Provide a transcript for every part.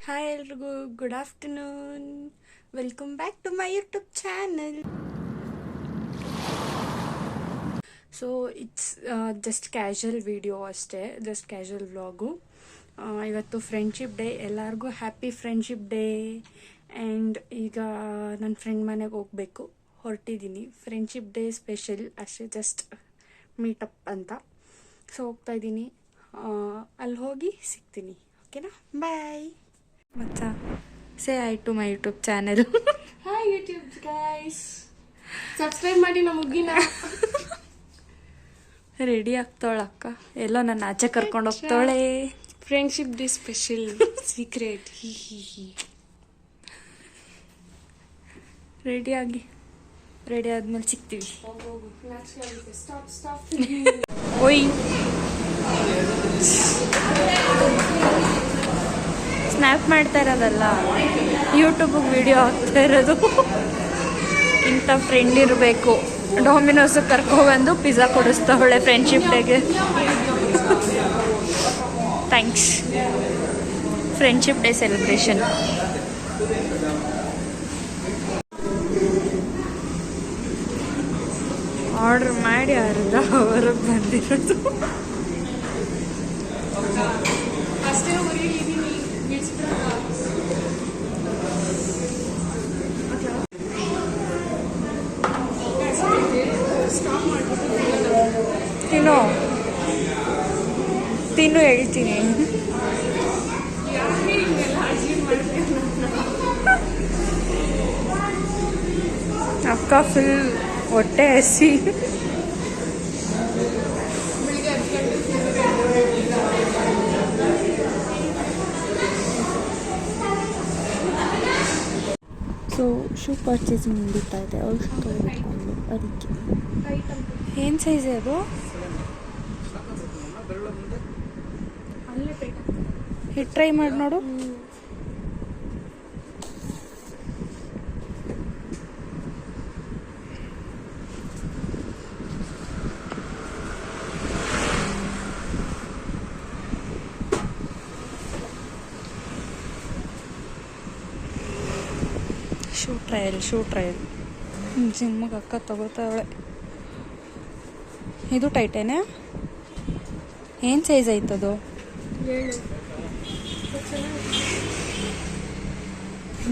Hi ಎಲ್ರಿಗೂ, good afternoon. Welcome back to my YouTube channel. So it's just casual video ಅಷ್ಟೇ, just casual vlog. ಇವತ್ತು friendship day, ಎಲ್ಲರಿಗೂ happy friendship day. And ಈಗ ನನ್ನ friend ಮನೆಗೆ ಹೋಗಬೇಕು, ಹೊರಟಿದ್ದೀನಿ. ಫ್ರೆಂಡ್ಶಿಪ್ ಡೇ ಸ್ಪೆಷಲ್ ಅಷ್ಟೇ, ಜಸ್ಟ್ ಮೀಟಪ್ ಅಂತ. ಸೊ ಹೋಗ್ತಾಯಿದ್ದೀನಿ, ಅಲ್ಲಿ ಹೋಗಿ ಸಿಗ್ತೀನಿ. ಓಕೆನಾ, ಬಾಯ್. ಮಚ್ಚ say hi to my YouTube channel. Hi YouTube guys, subscribe ಮಾಡಿ ನಮ್ಮ ಮುಗ್ಗಿನ. ರೆಡಿ ಆಗ್ತಾಳ ಅಕ್ಕ, ಎಲ್ಲೋ ನನ್ನ ಆಚೆ ಕರ್ಕೊಂಡು ಹೋಗ್ತಾಳೆ. Friendship day special secret. Ready ಆದ್ಮೇಲೆ ಸಿಗ್ತೀವಿ. ಓಯ್, ಸ್ನ್ಯಾಪ್ ಮಾಡ್ತಾ ಇರೋದಲ್ಲ, ಯೂಟ್ಯೂಬಿಗೆ ವಿಡಿಯೋ ಹಾಕ್ತಾ ಇರೋದು. ಇಂಥ ಫ್ರೆಂಡ್ ಇರಬೇಕು. ಡೊಮಿನೋಸ್ ಕರ್ಕೊಬಂದು ಪಿಜ್ಜಾ ಕೊಡಿಸ್ತಾವಳೆ ಫ್ರೆಂಡ್ಶಿಪ್ ಡೇಗೆ. Thanks. Friendship day celebration. Order ಮಾಡಿ ಅರ್ಧ ಅವರಿಗೆ ಬಂದಿರೋದು. ತಿನ್ನು ಹೇಳ್ತೀನಿ. ಅಕ್ಕ ಫುಲ್ ಹೊಟ್ಟೆ ಹಸಿ. ಸೊ ಶೂ ಪರ್ಚೇಸಿಂಗ್ ನಡೀತಾ ಇದೆ. ಅವ್ರು ಶೂ ತೊಗೊಳ್ಬೇಕು, ಅದಕ್ಕೆ. ಏನು ಸೈಜ್ ಅದು? ಹಿಟ್ ಟ್ರೈ ಮಾಡಿ ನೋಡು. ಶೂ ಟ್ರಯಲ್ ಜಿಮ್ಮಿಗೆ ಅಕ್ಕ ತಗೋತಾವಳೆ. ಇದು ಟೈಟೇನೆ. ಏನು ಸೈಜ್ ಆಯ್ತದು?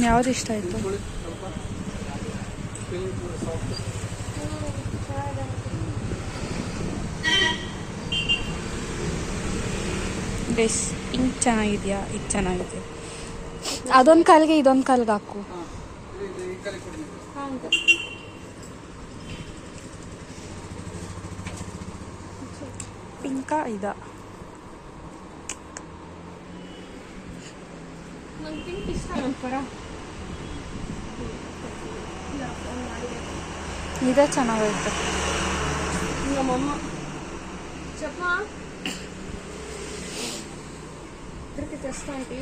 ಯಾವ್ದು ಇಷ್ಟ ಆಯ್ತು? ಡ್ರೆಸ್ ಹಿಂಗೆ ಚೆನ್ನಾಗಿದೆಯಾ? ಇದು ಚೆನ್ನಾಗಿದೆ. ಅದೊಂದು ಕಾಲಿಗೆ ಇದೊಂದು ಕಾಲಿಗೆ ಹಾಕು. ಪಿಂಕ ಇದ? ಇದೇ ಚೆನ್ನಾಗೈತೆ. ನಮ್ಮಮ್ಮ ಚಪ್ಪ ఇద్దరికి తెస్తా అంటే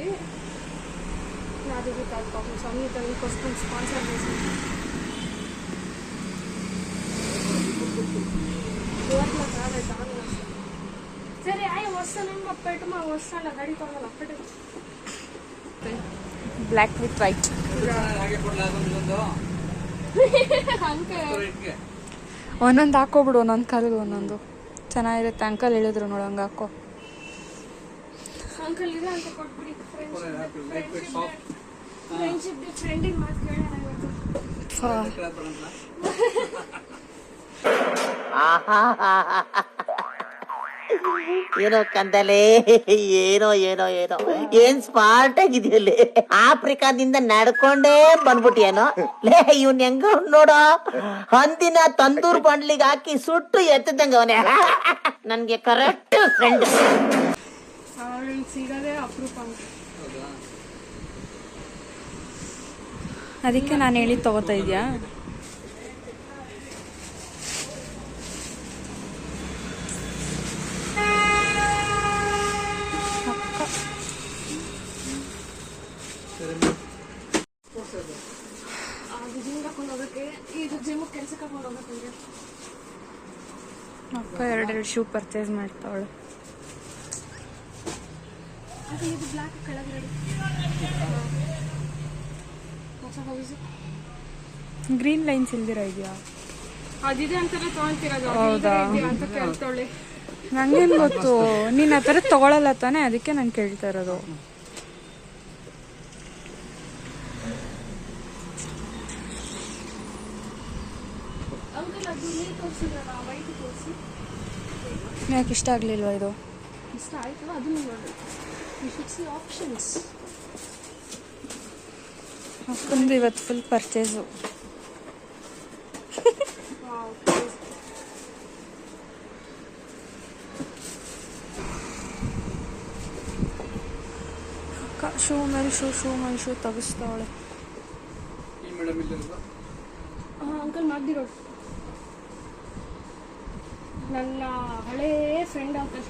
నాది కాదు పాపం. స్వామి తనకి కోసం స్పాన్సర్ చేసి సరే అయ్యి వస్తాను అప్పటి మా వస్తాను గడి కొనాలి అప్పటి. Black with white. ಒಂದೊಂದು ಹಾಕೋಬಿಡು, ಒಂದೊಂದು ಕಾಲಿಗೆ ಒಂದೊಂದು ಚೆನ್ನಾಗಿರುತ್ತೆ. ಅಂಕಲ್ ಹೇಳಿದ್ರು ನೋಡು, ಹಂಗೆ ಹಾಕೋ. ಅಂಕಲ್ ಇದೆ ಅಂತ ಕೊಟ್ಬಿಡಿ. ಫ್ರೆಂಡ್ಶಿಪ್ ಡೇ ಫ್ರೆಂಡಿಗೆ ಮಾತು ಕೇಳೋಣ ಏನೋ ಕಂದಲೆ, ಏನೋ ಏನೋ ಏನೋ ಏನ್ ಸ್ಮಾರ್ಟ್ ಆಗಿದೆಯಲ್ಲಿ. ಆಫ್ರಿಕಾದಿಂದ ನಡ್ಕೊಂಡೇ ಬಂದ್ಬಿಟ್ಟಿಯೇನೋ ಲೇ. ಇವ್ನ್ ಹೆಂಗ ನೋಡೋ, ಹಂದಿನ ತಂದೂರ್ ಬಂಡ್ಲಿಗೆ ಹಾಕಿ ಸುಟ್ಟು ಎತ್ತದಂಗ ಅವನೇ. ನನ್ಗೆ ಕರೆಕ್ಟ್ ಫ್ರೆಂಡ್. ಸಿಗದೆ ಅಪರೂಪ. ಅದಕ್ಕೆ ನಾನು ಹೇಳಿ ತಗೋತಾ ಇದೆಯಾ? ಅಕ್ಕ ಎರಡೆರಡು ಶೂ ಪರ್ಚೇಸ್ ಮಾಡ್ತಾವಳು. ಇದು ಬ್ಲಾಕ್ ಕೆಳಗಡೆ ಗ್ರೀನ್ ಲೈನ್ಸ್ ಇಲ್ದಿರ ಇದೆಯಾ? ಅದಿದೆ ಅಂತಾನೆ ತಗೊಂತಿರೋದು. ಹೌದಾ? ಅಂತ ಕೇಳ್ತಾಳೆ. ನಂಗೇನು ಗೊತ್ತು, ನೀನು ಆ ಥರ ತೊಗೊಳಲ್ಲ ತಾನೇ, ಅದಕ್ಕೆ ನಾನು ಕೇಳ್ತಾ ಇರೋದು. ಯಾಕೆ ಇಷ್ಟ ಆಗಲಿಲ್ವಾ ಇದು? ಇಷ್ಟ ಆಯ್ತು, ಅದನ್ನು ನೋಡಬೇಕು. You should see options. ಅಕ್ಕಂದು ಇವತ್ತು ಫುಲ್ ಪರ್ಚೇಸು. ಅಕ್ಕ ಶೂ ಮೇಲೆ ಶೂ ತೆಗಿಸ್ತಾವಳೆ. ಅಂಕಲ್ ಮಾಡ್ದಿರೋ ನನ್ನ ಹಳೇ ಫ್ರೆಂಡ್ ಅಂಕಲ್.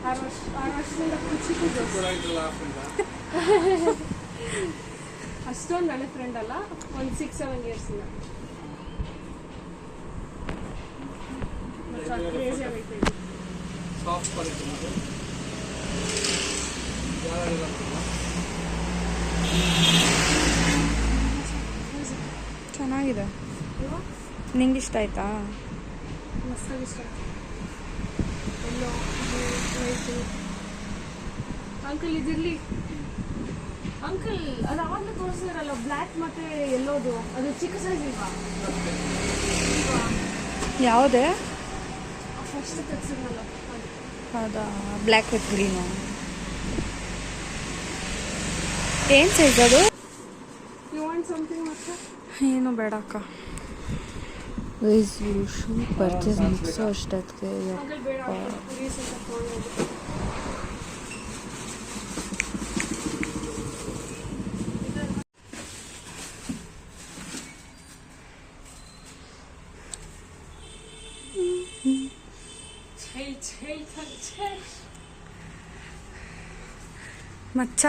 6 ವರ್ಷದಿಂದ ಅಷ್ಟೊಂದು ಹಳೆ ಫ್ರೆಂಡ್ ಅಲ್ಲ, ಒಂದು 6-7 ಇಯರ್ಸ್ ಇಲ್ಲ. ಕ್ರೇಜಿ ಆಗೈತೆ. ಚೆನ್ನಾಗಿದೆ. ನಿಂಗೆ ಇಷ್ಟ ಆಯ್ತಾ? ಮಸ್ತಾಗಿ ಇಷ್ಟ. ಎಲ್ಲೋ ವೈಟು. ಅಂಕಲ್ ಇದಿರಲಿ ಅಂಕಲ್, ಅದು ಆವಾಗಲೇ ತೋರಿಸಿದ್ರಲ್ಲ ಬ್ಲ್ಯಾಕ್ ಮತ್ತೆ ಎಲ್ಲೋದು, ಅದು ಚಿಕ್ಕ ಸೈಜ್ ಇಲ್ವಾ? ಯಾವುದೇ? ಫಸ್ಟ್ ತೆಗ್ಸಿದ್ನಲ್ಲ ಅದು. ಹೌದಾ? Black with green. ಏನು ಸೈಜ್ ಅದು? ಯು ವಾಂಟ್ ಸಮಥಿಂಗ್ ಮತ್ತೆ? ಏನು ಬೇಡ ಅಕ್ಕ. ಶೂ ಪರ್ಚೇಸ್ ಮುಗಿಸೋ ಅಷ್ಟೊತ್ತಿಗೆ ಅಂಕಲ್ ಬೇಡ, ರೀಸೆಂಟ್ ತೊಗೊಂಡು ಮಚ್ಚ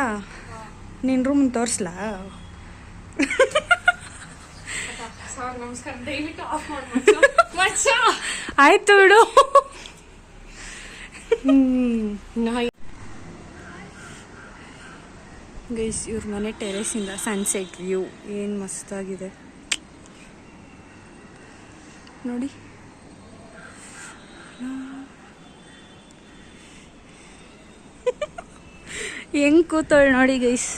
ನಿನ್ನ ರೂಮ್ ತೋರಿಸ್ಲಾ? ಸರ್ ನಮಸ್ಕಾರ, ದಯವಿಟ್ಟು ಆಫ್ ಮಾಡಿ ಮಚ್ಚ. ಆಯ್ತು ಬಿಡು. ಗೈಸ್, ಇವ್ರ ಮನೆ ಟೆರೆಸಿಂದ ಸನ್ಸೆಟ್ ವ್ಯೂ ಏನು ಮಸ್ತಾಗಿದೆ ನೋಡಿ. ಹೆಂಗ್ ಕೂತವಳು ನೋಡಿ ಗೈಸ್.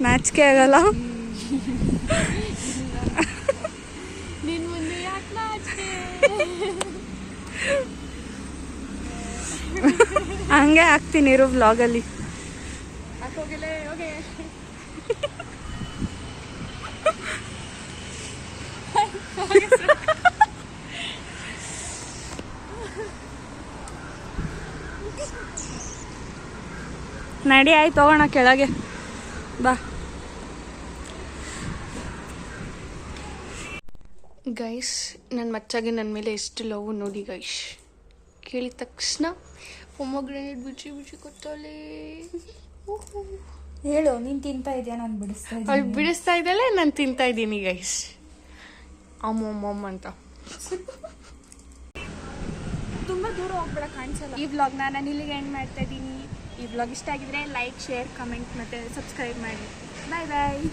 ನಾಚಿಕೆ ಆಗಲ್ಲ? ನಿನ್ ಮುಂದೆ ಯಾಕೆ ನಾಚಿಕೆ? ಹಂಗೆ ಹಾಕ್ತೀನಿ ಇರೋ ವ್ಲಾಗಲ್ಲಿ. ಹೋಗಿಲ್ಲೇ ಹೋಗಿ. ನಡಿ, ಆಯ್ತು ಹೋಗೋಣ ಕೆಳಗೆ ಬಾ. ಗೈಸ್, ನನ್ನ ಮಚ್ಚಾಗೆ ನನ್ನ ಮೇಲೆ ಎಷ್ಟು ಲವ್ ನೋಡಿ ಗೈಸ್. ಕೇಳಿದ ತಕ್ಷಣ ಪೊಮೊಗ್ರೆನೇಟ್ ಬಿಚ್ಚಿ ಕೊತ್ತಾಳೆ. ಹೇಳು, ನೀನು ತಿಂತಾ ಇದೆಯಾ? ನಾನು ಬಿಡಿಸ್ತಾ ಇದ್ದೀನಿ. ಅವಳು ಬಿಡಿಸ್ತಾ ಇದ್ದಾಳೆ, ನಾನು ತಿಂತಾ ಇದ್ದೀನಿ ಗೈಸ್. ಅಮ್ಮಮ್ಮ ಅಂತ. ತುಂಬ ದೂರ ಹೋಗ್ಬೇಡ, ಕಾಣಿಸಲ್ಲ. ಈ ವ್ಲಾಗ್ನ ನಾನು ಇಲ್ಲಿಗೆ ಎಂಡ್ ಮಾಡ್ತಾ ಇದ್ದೀನಿ. ಈ ವ್ಲಾಗ್ ಇಷ್ಟ ಆಗಿದ್ರೆ ಲೈಕ್, ಶೇರ್, ಕಮೆಂಟ್ ಮತ್ತು ಸಬ್ಸ್ಕ್ರೈಬ್ ಮಾಡಿ. ಬಾಯ್ ಬಾಯ್.